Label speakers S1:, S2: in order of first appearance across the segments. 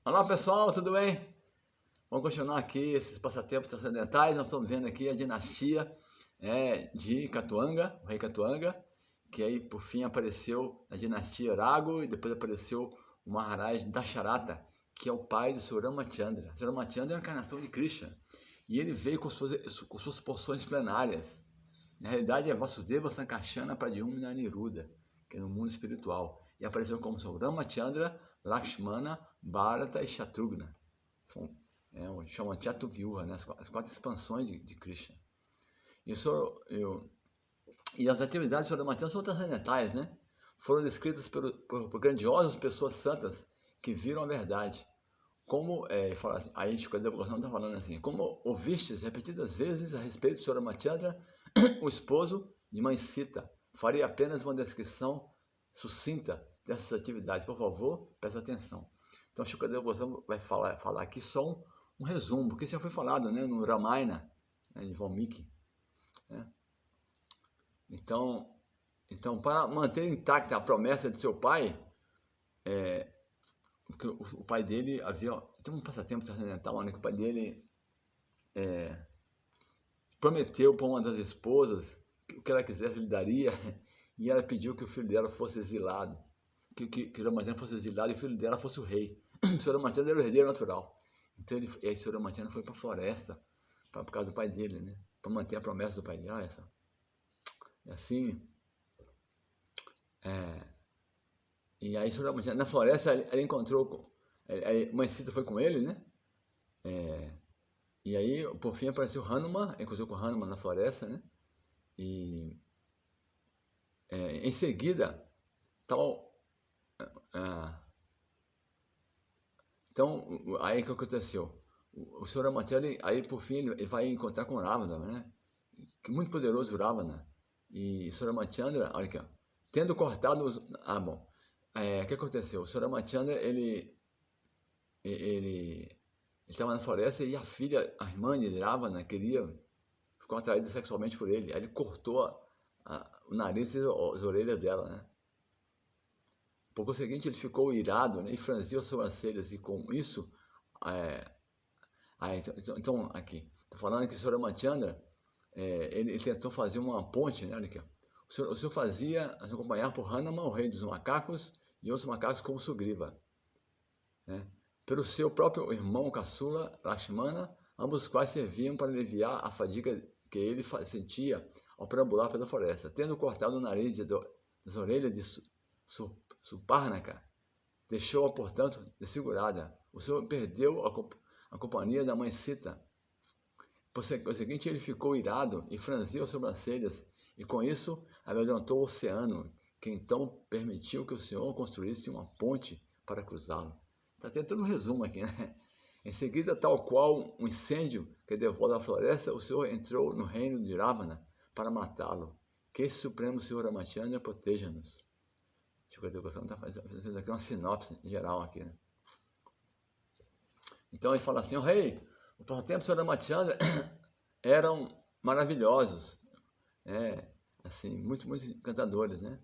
S1: Olá pessoal, tudo bem? Vamos continuar aqui esses passatempos transcendentais. Nós estamos vendo aqui a dinastia de Katuanga, o rei Katuanga, que aí por fim apareceu na dinastia Arago e depois apareceu o Maharaj Dasharatha, que é o pai do Sr. Ramachandra. O Sr. Ramachandra é a encarnação de Krishna e ele veio com suas porções plenárias. Na realidade é Vasudeva Sankarsana Pradyumna Niruddha, que é no mundo espiritual. E apareceu como são Ramachandra, Lakshmana, Bharata e Shatrughna. Chama Chatuvyuha, né? As quatro expansões de Krishna. E as atividades de Ramachandra são transcendentais, né? Foram descritas por grandiosas pessoas santas que viram a verdade. Como, fala assim, a Ishika Devoção está falando assim, como ouvistes repetidas vezes a respeito do Sr. Ramachandra, o esposo de Mãe Sita, farei apenas uma descrição sucinta dessas atividades. Por favor, preste atenção. Então, a Ishika Devoção vai falar aqui só um resumo, porque isso já foi falado, né, no Ramayana, né, de Valmiki. Né? Então, para manter intacta a promessa de seu pai, porque o pai dele tem um passatempo transcendental, né, que o pai dele prometeu para uma das esposas que o que ela quisesse ele daria, e ela pediu que o filho dela fosse exilado, que Ramachandra fosse exilado e o filho dela fosse o rei. O Sr. Ramachandra era o herdeiro natural. Então o Sr. Ramachandra foi para a floresta por causa do pai dele, né, para manter a promessa do pai dele. Olha só. E assim, e aí o Sr. Ramachandra, na floresta, ele encontrou, Mãe Sita foi com ele, né? E aí, por fim, apareceu Hanuman, encontrou com Hanuman na floresta, né? E em seguida, então, aí o que aconteceu? O Sr. Ramachandra, aí por fim, ele vai encontrar com Ravana, né? Que muito poderoso Ravana. E o Sr. Ramachandra, olha aqui, ó, tendo cortado os... bom. O que aconteceu? O Sr. Ramachandra, ele estava na floresta e a irmã de Ravana, ficou atraída sexualmente por ele. Aí ele cortou o nariz e as orelhas dela, né? Por conseguinte, ele ficou irado, né? E franziu as sobrancelhas. E com isso, então aqui, estou falando que o Sr. Ramachandra, ele tentou fazer uma ponte, né? Olha aqui, o senhor fazia acompanhar por Hanuman, o rei dos macacos, e outros macacos como Sugriva, né? Pelo seu próprio irmão caçula, Lakshmana, ambos os quais serviam para aliviar a fadiga que ele sentia ao perambular pela floresta. Tendo cortado o nariz das orelhas de Suparnaka, deixou-a, portanto, desfigurada. O senhor perdeu a companhia da mãe Sita. Por seguinte, ele ficou irado e franziu as sobrancelhas, e com isso amedrontou o oceano, que então permitiu que o senhor construísse uma ponte para cruzá-lo. Está tendo todo um resumo aqui, né? Em seguida, tal qual um incêndio que devora a floresta, o senhor entrou no reino de Ravana para matá-lo. Que esse Supremo Senhor Ramachandra proteja-nos. Deixa eu ver, está fazendo aqui uma sinopse geral aqui, né? Então ele fala assim, o rei, o passatempo do Senhor Ramachandra eram maravilhosos, assim, muito, muito encantadores, né?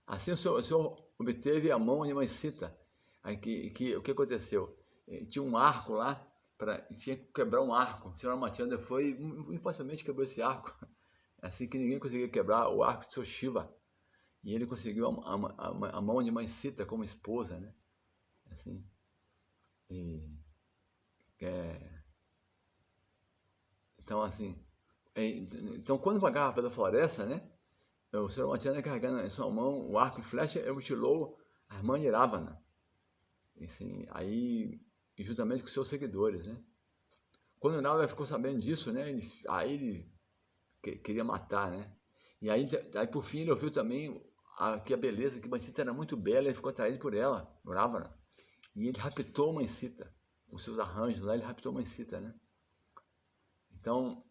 S1: Assim o senhor obteve a mão de Mãe Sita. O que aconteceu? Tinha um arco lá, tinha que quebrar um arco. O Senhor Ramachandra foi e facilmente quebrou esse arco. Assim que ninguém conseguia quebrar o arco de seu Shiva. E ele conseguiu a mão de Mãe Sita como esposa, né? Assim. Então, assim. Então, quando vagava pela floresta, né? O Senhor Ramachandra carregando em sua mão o arco e flecha, ele mutilou a irmã de Ravana. Assim, aí, juntamente com seus seguidores, né? Quando o Ravana ficou sabendo disso, né? Ele queria matar, né? E aí por fim, ele ouviu também que a beleza, que Mãe Sita era muito bela, ele ficou atraído por ela, o Ravana. E ele raptou Mãe Sita, os seus arranjos lá, ele raptou Mãe Sita, né? Então,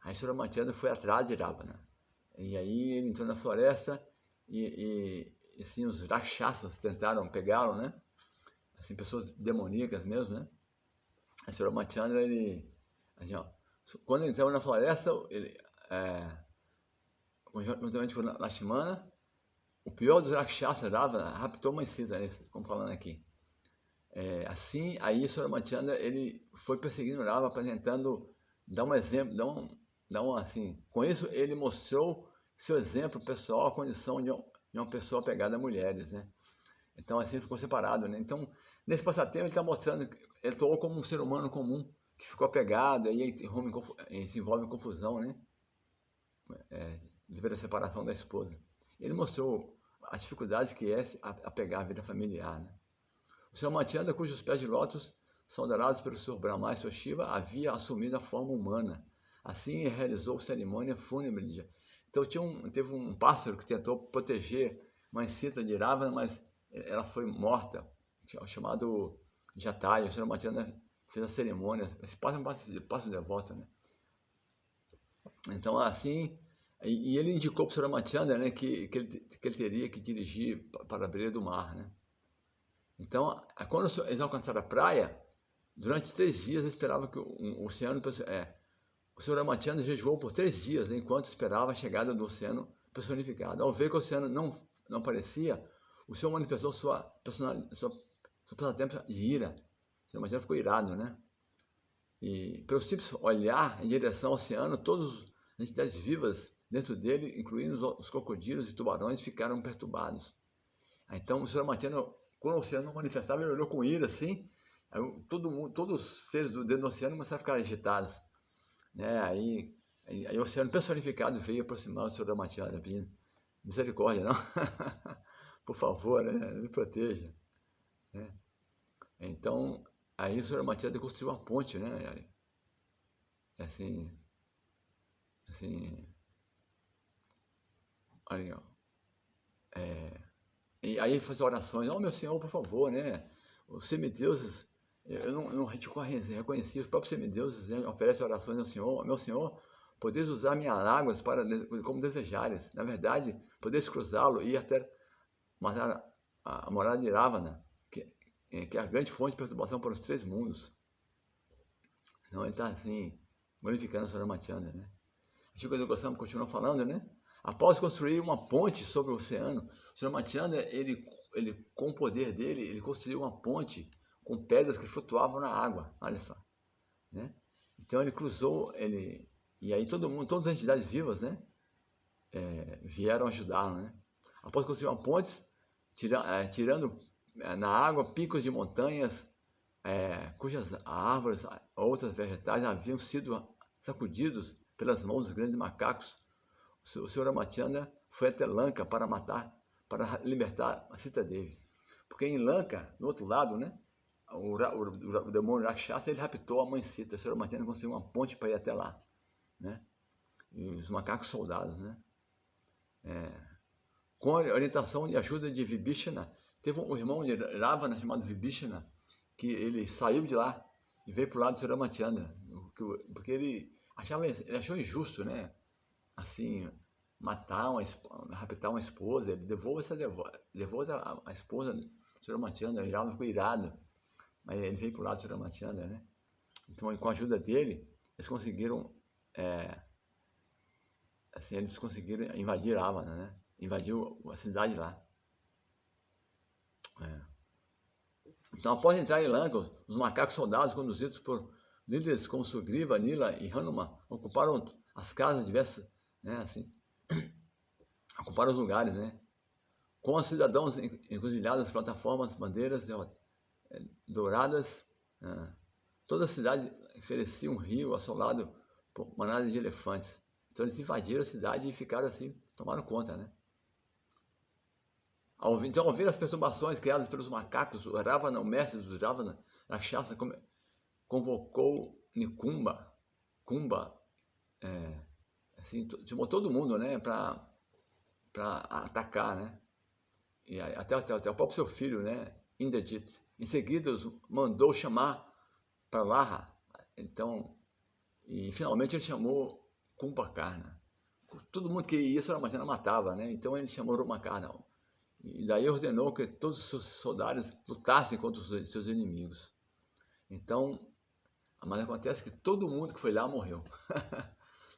S1: aí Sr. Ramachandra foi atrás de Ravana. E aí ele entrou na floresta e assim, os Rakshasas tentaram pegá-lo, né? Assim, pessoas demoníacas mesmo, né? A Sr. Ramachandra, assim, ó, quando ele entrava na floresta, ele, juntamente com Lakshmana, o pior dos Rakshasa, Ravana, raptou uma Sita, né, como falando aqui. Assim, aí Suramantiana, ele foi perseguindo Rava, apresentando, dá um exemplo, assim, com isso ele mostrou seu exemplo pessoal, a condição de uma pessoa apegada a mulheres, né? Então assim ficou separado, né? Então, nesse passatempo ele está mostrando, ele atuou como um ser humano comum, que ficou apegado, aí se envolve em confusão, né? Devido à separação da esposa. Ele mostrou as dificuldades que é apegar a vida familiar, né? O Sr. Matyanda, cujos pés de lótus são adorados pelo Sr. Brahma e Sr. Shiva, havia assumido a forma humana. Assim, realizou cerimônia fúnebre. Então, teve um pássaro que tentou proteger uma Sita de Ravana, mas ela foi morta, chamado Jatayu. O Sr. Matyanda fez a cerimônia. Esse pássaro é um pássaro devoto, né? Então, assim, e ele indicou para o Sr. Matyanda, né, que ele teria que dirigir para a beira do mar, né? Então, quando eles alcançaram a praia, durante 3 dias eles esperavam que o oceano... o Sr. Matyanda jejuou por 3 dias, né, enquanto esperava a chegada do oceano personificado. Ao ver que o oceano não aparecia, o Senhor manifestou sua passatempo de ira. O Sr. Matyanda ficou irado, né? E pelo simples olhar em direção ao oceano, todas as entidades vivas dentro dele, incluindo os crocodilos e tubarões, ficaram perturbados. Então, o Sr. Matyanda, quando o oceano não manifestava, ele olhou com ira, assim, aí todos os seres dentro do oceano começaram a ficar agitados, né? Aí o oceano personificado veio aproximar o Sr. Matyanda, pedindo misericórdia, não? Por favor, né? Me proteja, né? Então, aí o Sr. Matyanda construiu uma ponte, né? Assim, olha, e aí faz orações, meu Senhor, por favor, né? Os semideuses, eu não reconheci, os próprios semideuses, né, oferecem orações ao Senhor, meu Senhor, podeis usar minhas águas como desejares. Na verdade, podeis cruzá-lo e ir até matar a morada de Ravana, que é a grande fonte de perturbação para os 3 mundos. Então ele está assim, glorificando a Sra. Matyanda, né? A Shukadeva Goswami continua falando, né? Após construir uma ponte sobre o oceano, o Sr. Matyanda, ele, com o poder dele, ele construiu uma ponte com pedras que flutuavam na água, olha só, né? Então ele cruzou, e aí todas as entidades vivas, né, vieram ajudá-lo, né? Após construir uma ponte, tirando na água picos de montanhas, cujas árvores, outras vegetais haviam sido sacudidos pelas mãos dos grandes macacos, o Sr. Matyanda foi até Lanka para libertar a Sita Devi. Porque em Lanka, no outro lado, né, o demônio Rakshasa, ele raptou a mãe Sita. O Sr. Matyanda construiu uma ponte para ir até lá, né? E os macacos soldados, né? Com a orientação e ajuda de Vibhishana, teve um irmão de Ravana chamado Vibhishana, que ele saiu de lá e veio para o lado do Sr. Matyanda, porque ele achou injusto, né? Assim, raptar uma esposa, ele devolve a esposa do Sr. Matyanda, o Ravana ficou irado, mas ele veio para o lado do Sr. Matyanda, né? Então, com a ajuda dele, eles conseguiram invadir Ravana, né? Invadiu a cidade lá. Então, após entrar em Lanka, os macacos soldados, conduzidos por líderes como Sugriva, Nila e Hanuman, ocuparam as casas diversas, né, assim, ocuparam os lugares, né? Com os cidadãos encruzilhadas, plataformas, bandeiras douradas, toda a cidade oferecia um rio assolado por manadas de elefantes. Então eles invadiram a cidade e ficaram assim, tomaram conta, né? Então, ao ver as perturbações criadas pelos macacos, o Ravana, o mestre dos Ravana, Rakshasa, convocou Nikumba, assim, chamou todo mundo, né, para atacar, né? E até o próprio seu filho, né, Indrajit. Em seguida, mandou chamar para Lara. Então, e finalmente ele chamou Kumbhakarna. Todo mundo que ia, Sra. Matyanda matava, né? Então ele chamou Kumbhakarna. E daí ordenou que todos os seus soldados lutassem contra os seus inimigos. Então, mas acontece que todo mundo que foi lá morreu.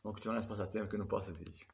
S1: Vamos continuar nesse passatempo aqui no próximo vídeo.